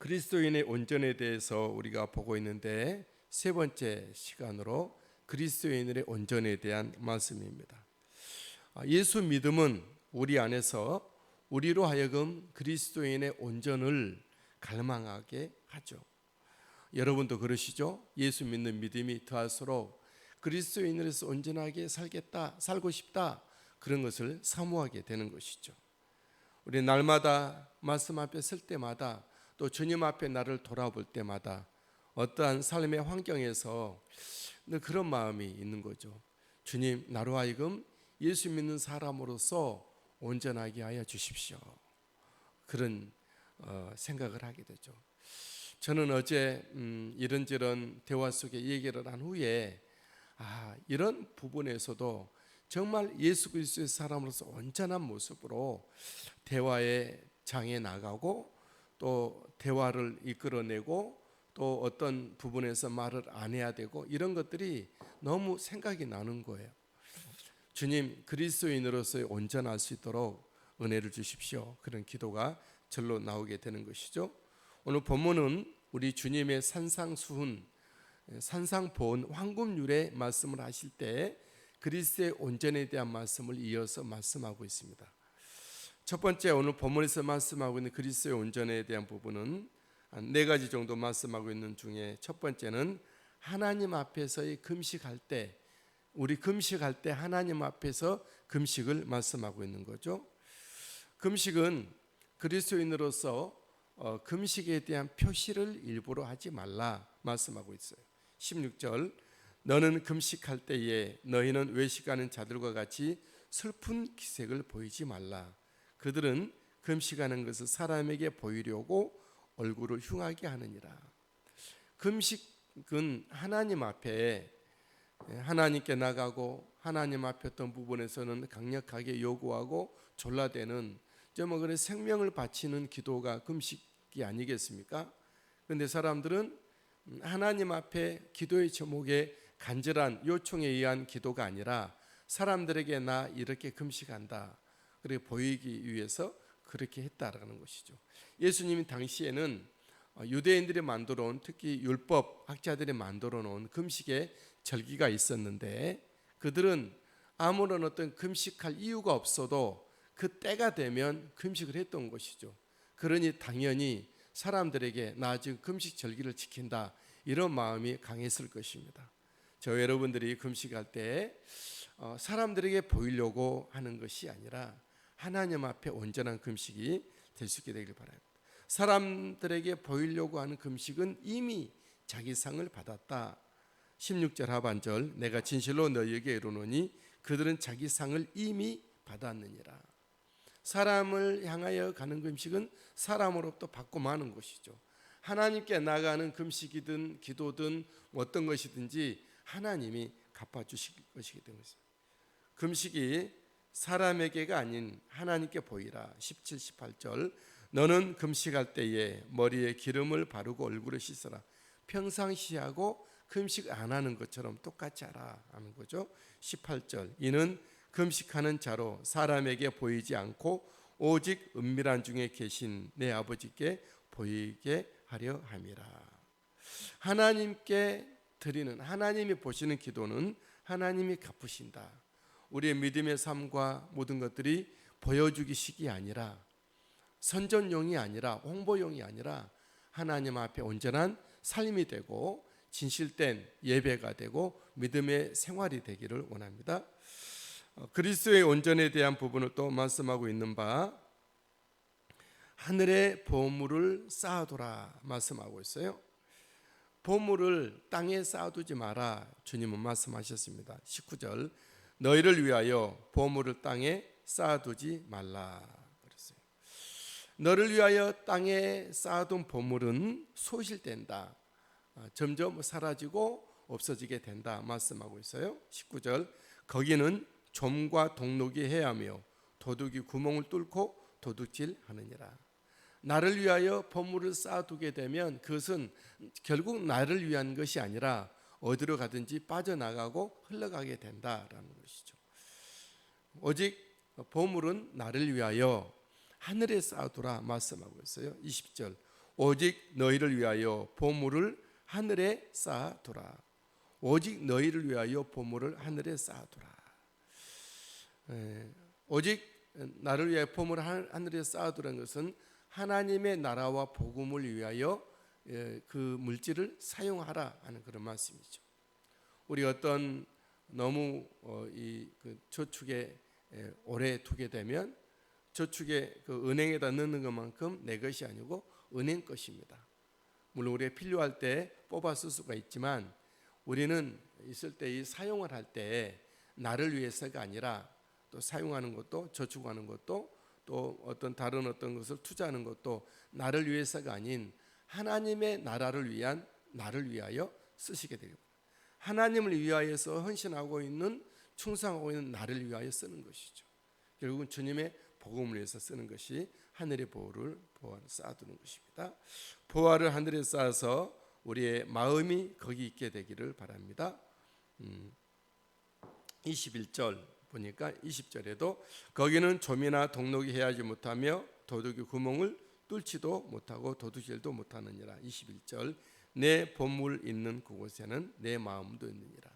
그리스도인의 온전에 대해서 우리가 보고 있는데 세 번째 시간으로 그리스도인의 온전에 대한 말씀입니다. 예수 믿음은 우리 안에서 우리로 하여금 그리스도인의 온전을 갈망하게 하죠. 여러분도 그러시죠? 예수 믿는 믿음이 더할수록 그리스도인으로서 온전하게 살고 싶다, 그런 것을 사모하게 되는 것이죠. 우리 날마다 말씀 앞에 설 때마다 또 주님 앞에 나를 돌아볼 때마다 어떠한 삶의 환경에서 늘 그런 마음이 있는 거죠. 주님, 나로 하여금 예수 믿는 사람으로서 온전하게 하여 주십시오. 그런 생각을 하게 되죠. 저는 어제 이런저런 대화 속에 얘기를 한 후에 이런 부분에서도 정말 예수 그리스도의 사람으로서 온전한 모습으로 대화의 장에 나가고 또 대화를 이끌어내고 또 어떤 부분에서 말을 안 해야 되고 이런 것들이 너무 생각이 나는 거예요. 주님, 그리스도인으로서의 온전할 수 있도록 은혜를 주십시오. 그런 기도가 절로 나오게 되는 것이죠. 오늘 본문은 우리 주님의 산상수훈, 산상보온 황금률의 말씀을 하실 때 그리스도의 온전에 대한 말씀을 이어서 말씀하고 있습니다. 첫 번째, 오늘 본문에서 말씀하고 있는 그리스도의 온전에 대한 부분은 네 가지 정도 말씀하고 있는 중에 첫 번째는 하나님 앞에서의 금식할 때, 우리 금식할 때 하나님 앞에서 금식을 말씀하고 있는 거죠. 금식은 그리스도인으로서 금식에 대한 표시를 일부러 하지 말라 말씀하고 있어요. 16절, 너는 금식할 때에 너희는 외식하는 자들과 같이 슬픈 기색을 보이지 말라. 그들은 금식하는 것을 사람에게 보이려고 얼굴을 흉하게 하느니라. 금식은 하나님 앞에 하나님께 나가고 하나님 앞에 어떤 부분에서는 강력하게 요구하고 졸라대는 그런 생명을 바치는 기도가 금식이 아니겠습니까? 그런데 사람들은 하나님 앞에 기도의 제목에 간절한 요청에 의한 기도가 아니라 사람들에게 나 이렇게 금식한다, 그렇게 보이기 위해서 그렇게 했다라는 것이죠. 예수님이 당시에는 유대인들이 만들어 온, 특히 율법 학자들이 만들어 놓은 금식의 절기가 있었는데 그들은 아무런 어떤 금식할 이유가 없어도 그 때가 되면 금식을 했던 것이죠. 그러니 당연히 사람들에게 나 지금 금식 절기를 지킨다, 이런 마음이 강했을 것입니다. 저 여러분들이 금식할 때 사람들에게 보이려고 하는 것이 아니라 하나님 앞에 온전한 금식이 될 수 있게 되길 바랍니다. 사람들에게 보이려고 하는 금식은 이미 자기 상을 받았다. 16절 하반절, 내가 진실로 너희에게 이르노니 그들은 자기 상을 이미 받았느니라. 사람을 향하여 가는 금식은 사람으로부터 받고 마는 것이죠. 하나님께 나가는 금식이든 기도든 어떤 것이든지 하나님이 갚아주실 것이기 때문이죠. 금식이 사람에게가 아닌 하나님께 보이라. 17, 18절, 너는 금식할 때에 머리에 기름을 바르고 얼굴을 씻어라. 평상시하고 금식 안 하는 것처럼 똑같이 하라 하는 거죠. 18절, 이는 금식하는 자로 사람에게 보이지 않고 오직 은밀한 중에 계신 내 아버지께 보이게 하려 함이라. 하나님께 드리는, 하나님이 보시는 기도는 하나님이 갚으신다. 우리의 믿음의 삶과 모든 것들이 보여주기식이 아니라, 선전용이 아니라, 홍보용이 아니라 하나님 앞에 온전한 삶이 되고 진실된 예배가 되고 믿음의 생활이 되기를 원합니다. 그리스도의 온전에 대한 부분을 또 말씀하고 있는 바, 하늘의 보물을 쌓아두라 말씀하고 있어요. 보물을 땅에 쌓아두지 마라 주님은 말씀하셨습니다. 19절, 너희를 위하여 보물을 땅에 쌓아두지 말라 그랬어요. 너를 위하여 땅에 쌓아둔 보물은 소실된다, 점점 사라지고 없어지게 된다 말씀하고 있어요. 19절, 거기는 좀과 동록이 해하며 도둑이 구멍을 뚫고 도둑질하느니라. 나를 위하여 보물을 쌓아두게 되면 그것은 결국 나를 위한 것이 아니라 어디로 가든지 빠져나가고 흘러가게 된다라는 것이죠. 오직 보물은 나를 위하여 하늘에 쌓아두라 말씀하고 있어요. 20절, 오직 너희를 위하여 보물을 하늘에 쌓아두라. 오직 너희를 위하여 보물을 하늘에 쌓아두라. 오직 나를 위하여 보물을 하늘에 쌓아두라는 것은 하나님의 나라와 복음을 위하여 그 물질을 사용하라 하는 그런 말씀이죠. 우리 어떤 너무 그 저축에 오래 두게 되면 저축에 그 은행에다 넣는 것만큼 내 것이 아니고 은행 것입니다. 물론 우리가 필요할 때 뽑아 쓸 수가 있지만 우리는 있을 때 이 사용을 할 때 나를 위해서가 아니라 또 사용하는 것도 저축하는 것도 또 어떤 다른 어떤 것을 투자하는 것도 나를 위해서가 아닌 하나님의 나라를 위한 나를 위하여 쓰시게 됩니다. 하나님을 위하여서 헌신하고 있는 충성하고 있는 나를 위하여 쓰는 것이죠. 결국은 주님의 복음을 위해서 쓰는 것이 하늘의 보화를 쌓아두는 것입니다. 보화를 하늘에 쌓아서 우리의 마음이 거기 있게 되기를 바랍니다. 21절 보니까 20절에도 거기는 좀이나 동록이 해하지 못하며 도둑이 구멍을 뚫지도 못하고 도둑질도 못하느니라. 21절 내 보물 있는 그곳에는 내 마음도 있느니라.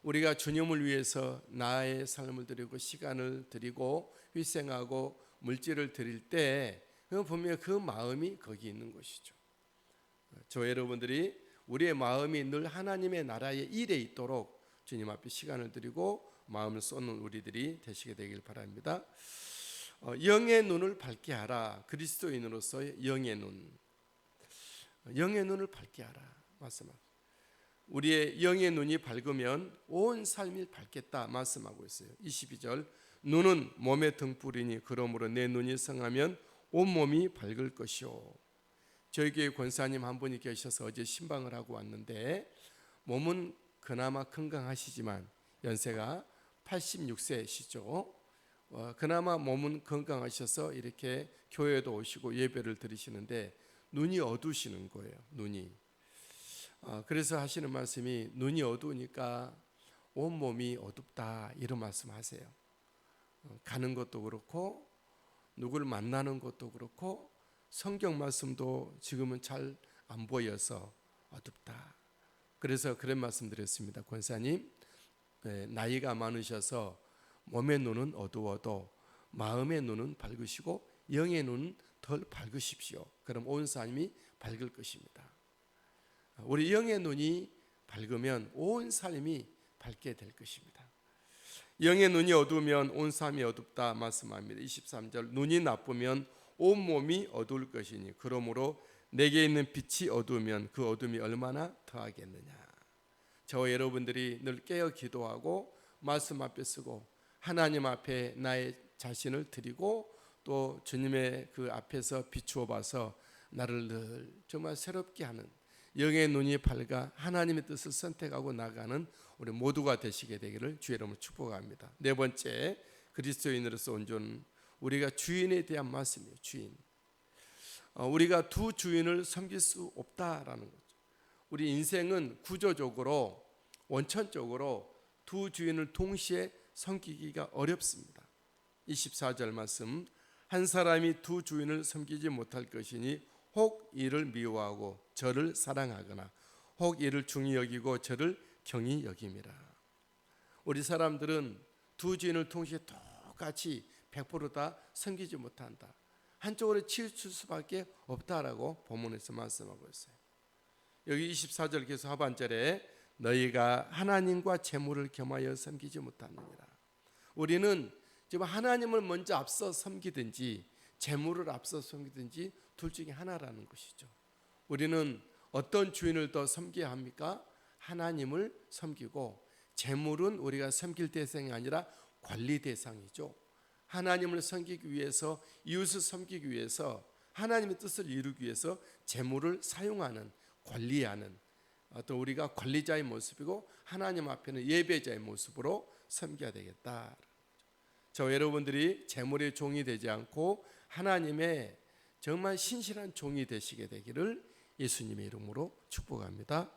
우리가 주님을 위해서 나의 삶을 드리고 시간을 드리고 희생하고 물질을 드릴 때 보면 그 마음이 거기 있는 것이죠. 저 여러분들이 우리의 마음이 늘 하나님의 나라의 일에 있도록 주님 앞에 시간을 드리고 마음을 쏟는 우리들이 되시게 되길 바랍니다. 영의 눈을 밝게 하라. 그리스도인으로서의 영의 눈. 영의 눈을 밝게 하라. 말씀합니다. 우리의 영의 눈이 밝으면 온 삶이 밝겠다 말씀하고 있어요. 22절 눈은 몸의 등불이니 그러므로 내 눈이 성하면 온몸이 밝을 것이요. 저희 교회 권사님 한 분이 계셔서 어제 신방을 하고 왔는데 몸은 그나마 건강하시지만 연세가 86세시죠. 그나마 몸은 건강하셔서 이렇게 교회에도 오시고 예배를 드리시는데 눈이 어두우시는 거예요. 눈이. 그래서 하시는 말씀이 눈이 어두우니까 온몸이 어둡다 이런 말씀하세요. 가는 것도 그렇고 누구를 만나는 것도 그렇고 성경 말씀도 지금은 잘 안 보여서 어둡다. 그래서 그런 말씀 드렸습니다. 권사님 나이가 많으셔서 몸의 눈은 어두워도 마음의 눈은 밝으시고 영의 눈은 덜 밝으십시오. 그럼 온 삶이 밝을 것입니다. 우리 영의 눈이 밝으면 온 삶이 밝게 될 것입니다. 영의 눈이 어두우면 온 삶이 어둡다 말씀합니다. 23절 눈이 나쁘면 온몸이 어두울 것이니 그러므로 내게 있는 빛이 어두우면 그 어둠이 얼마나 더하겠느냐. 저와 여러분들이 늘 깨어 기도하고 말씀 앞에 쓰고 하나님 앞에 나의 자신을 드리고 또 주님의 그 앞에서 비추어 봐서 나를 늘 정말 새롭게 하는 영의 눈이 밝아 하나님의 뜻을 선택하고 나가는 우리 모두가 되시게 되기를 주의 이름으로 축복합니다. 네 번째 그리스도인으로서 온전 우리가 주인에 대한 말씀이에요. 주인. 우리가 두 주인을 섬길 수 없다라는 거죠. 우리 인생은 구조적으로 원천적으로 두 주인을 동시에 섬기기가 어렵습니다. 24절 말씀 한 사람이 두 주인을 섬기지 못할 것이니 혹 이를 미워하고 저를 사랑하거나 혹 이를 중히 여기고 저를 경히 여김이라. 우리 사람들은 두 주인을 동시에 똑같이 100% 다 섬기지 못한다. 한쪽으로 치우칠 수밖에 없다라고 본문에서 말씀하고 있어요. 여기 24절 계속 하반절에 너희가 하나님과 재물을 겸하여 섬기지 못하느니라. 우리는 지금 하나님을 먼저 앞서 섬기든지 재물을 앞서 섬기든지 둘 중에 하나라는 것이죠. 우리는 어떤 주인을 더 섬겨야 합니까? 하나님을 섬기고 재물은 우리가 섬길 대상이 아니라 관리 대상이죠. 하나님을 섬기기 위해서 이웃을 섬기기 위해서 하나님의 뜻을 이루기 위해서 재물을 사용하는 관리하는 어떤 우리가 관리자의 모습이고 하나님 앞에는 예배자의 모습으로 섬겨야 되겠다. 저 여러분들이 재물의 종이 되지 않고 하나님의 정말 신실한 종이 되시게 되기를 예수님의 이름으로 축복합니다.